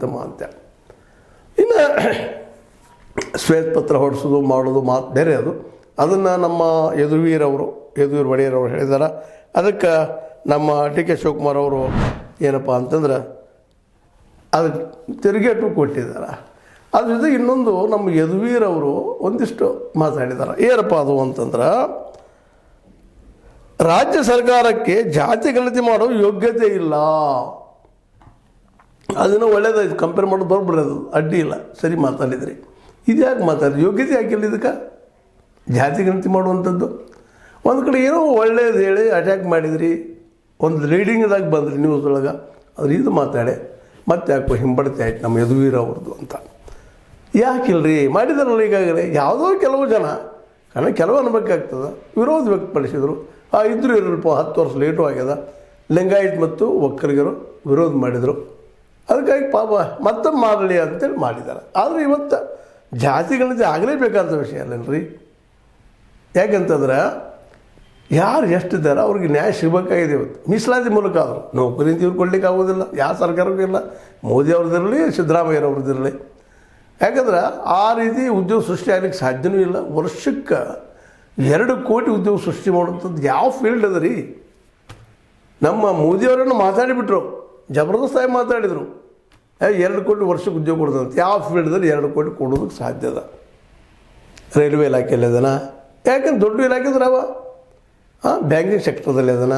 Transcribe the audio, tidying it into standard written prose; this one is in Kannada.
ಉತ್ತಮ ಅಂತ. ಇನ್ನು ಶ್ವೇತಪತ್ರ ಹೊಡಿಸೋದು ಮಾಡೋದು ಮಾತು ಬೇರೆ ಅದು. ಅದನ್ನು ನಮ್ಮ ಯದುವೀರ್ ಒಡೆಯರವರು ಹೇಳಿದ್ದಾರೆ. ಅದಕ್ಕೆ ನಮ್ಮ ಡಿ ಕೆ ಶಿವಕುಮಾರ್ ಅವರು ಏನಪ್ಪ ಅಂತಂದ್ರೆ ಅದಕ್ಕೆ ತಿರುಗೇಟು ಕೊಟ್ಟಿದ್ದಾರೆ. ಅದ್ರ ಜೊತೆ ಇನ್ನೊಂದು ನಮ್ಮ ಯದುವೀರ್ ಅವರು ಒಂದಿಷ್ಟು ಮಾತಾಡಿದ್ದಾರೆ. ಏನಪ್ಪ ಅದು ಅಂತಂದ್ರೆ, ರಾಜ್ಯ ಸರ್ಕಾರಕ್ಕೆ ಜಾತಿ ಗಣತಿ ಮಾಡೋ ಯೋಗ್ಯತೆ ಇಲ್ಲ. ಅದನ್ನು ಒಳ್ಳೇದಾಯ್ತು, ಕಂಪೇರ್ ಮಾಡೋದು ಬರ್ಬಿಡೋದು ಅಡ್ಡಿ ಇಲ್ಲ, ಸರಿ ಮಾತಾಡಿದ್ರಿ. ಇದು ಯಾಕೆ ಮಾತಾಡಿದ್ರಿ? ಯೋಗ್ಯತೆ ಯಾಕಿಲ್ಲ ಇದಕ್ಕೆ ಜಾತಿ ಗಣತಿ ಮಾಡುವಂಥದ್ದು? ಒಂದು ಕಡೆ ಏನೋ ಒಳ್ಳೇದು ಹೇಳಿ ಅಟ್ಯಾಕ್ ಮಾಡಿದ್ರಿ, ಒಂದು ರೀಡಿಂಗ್ದಾಗ ಬಂದ್ರಿ ನ್ಯೂಸ್ ಒಳಗೆ, ಅದ್ರ ಇದು ಮಾತಾಡಿ ಮತ್ತೆ ಯಾಕೋ ಹಿಂಬಡ್ತಿ ಆಯ್ತು ನಮ್ಮ ಯದುವೀರ್ ಅವ್ರದ್ದು ಅಂತ. ಯಾಕಿಲ್ರಿ ಮಾಡಿದಾರಲ್ಲ ಈಗಾಗಲೇ. ಯಾವುದೋ ಕೆಲವು ಜನ ಕೆಲವು ಅನ್ಬೇಕಾಗ್ತದೆ ವಿರೋಧ ವ್ಯಕ್ತಪಡಿಸಿದರು. ಇದ್ದರೂ ಇರಲ್ಪ 10 ವರ್ಷ ಲೇಟು ಆಗ್ಯದ. ಲಿಂಗಾಯತ್ ಮತ್ತು ಒಕ್ಕಲಿಗರು ವಿರೋಧ ಮಾಡಿದರು. ಅದಕ್ಕಾಗಿ ಪಾಪ ಮತ್ತೊಮ್ಮೆ ಮಾಡಲಿ ಅಂತೇಳಿ ಮಾಡಿದ್ದಾರೆ. ಆದರೆ ಇವತ್ತು ಜಾತಿ ಗಣತಿ ಆಗಲೇಬೇಕಾದ ವಿಷಯ ಅಲ್ಲೇನ್ರಿ. ಯಾಕೆಂತಂದ್ರೆ ಯಾರು ಎಷ್ಟಿದ್ದಾರೆ ಅವ್ರಿಗೆ ನ್ಯಾಯ ಸಿಗಬೇಕಾಗಿದೆ. ಇವತ್ತು ಮೀಸಲಾತಿ ಮೂಲಕ ಆದರು ನೌಕರಿ ಇವ್ರು ಕೊಡ್ಲಿಕ್ಕೆ ಆಗೋದಿಲ್ಲ, ಯಾವ ಸರ್ಕಾರಕ್ಕೂ ಇಲ್ಲ, ಮೋದಿ ಅವ್ರದ್ದಿರಲಿ ಸಿದ್ದರಾಮಯ್ಯರವ್ರದ್ದಿರಲಿ. ಯಾಕಂದ್ರೆ ಆ ರೀತಿ ಉದ್ಯೋಗ ಸೃಷ್ಟಿ ಆಗಲಿಕ್ಕೆ ಸಾಧ್ಯವೂ ಇಲ್ಲ. ವರ್ಷಕ್ಕೆ 2 ಕೋಟಿ ಉದ್ಯೋಗ ಸೃಷ್ಟಿ ಮಾಡುವಂಥದ್ದು ಯಾವ ಫೀಲ್ಡ್ ಅದ ರೀ? ನಮ್ಮ ಮೋದಿಯವರನ್ನು ಮಾತಾಡಿಬಿಟ್ರು, ಜಬರ್ದಸ್ತಾಗಿ ಮಾತಾಡಿದರು. 2 ಕೋಟಿ ವರ್ಷಕ್ಕೆ ಉದ್ಯೋಗ ಕೊಡ್ತಂತೆ. ಯಾವ ಫೀಲ್ಡ್ದಲ್ಲಿ 2 ಕೋಟಿ ಕೊಡೋದಕ್ಕೆ ಸಾಧ್ಯ ಅದ? ರೈಲ್ವೆ ಇಲಾಖೆಯಲ್ಲಿ ಅದನ, ಯಾಕಂದ್ರೆ ದೊಡ್ಡ ಇಲಾಖೆ ಅವ. ಬ್ಯಾಂಕಿಂಗ್ ಸೆಕ್ಟರ್ದಲ್ಲಿ ಅದನ,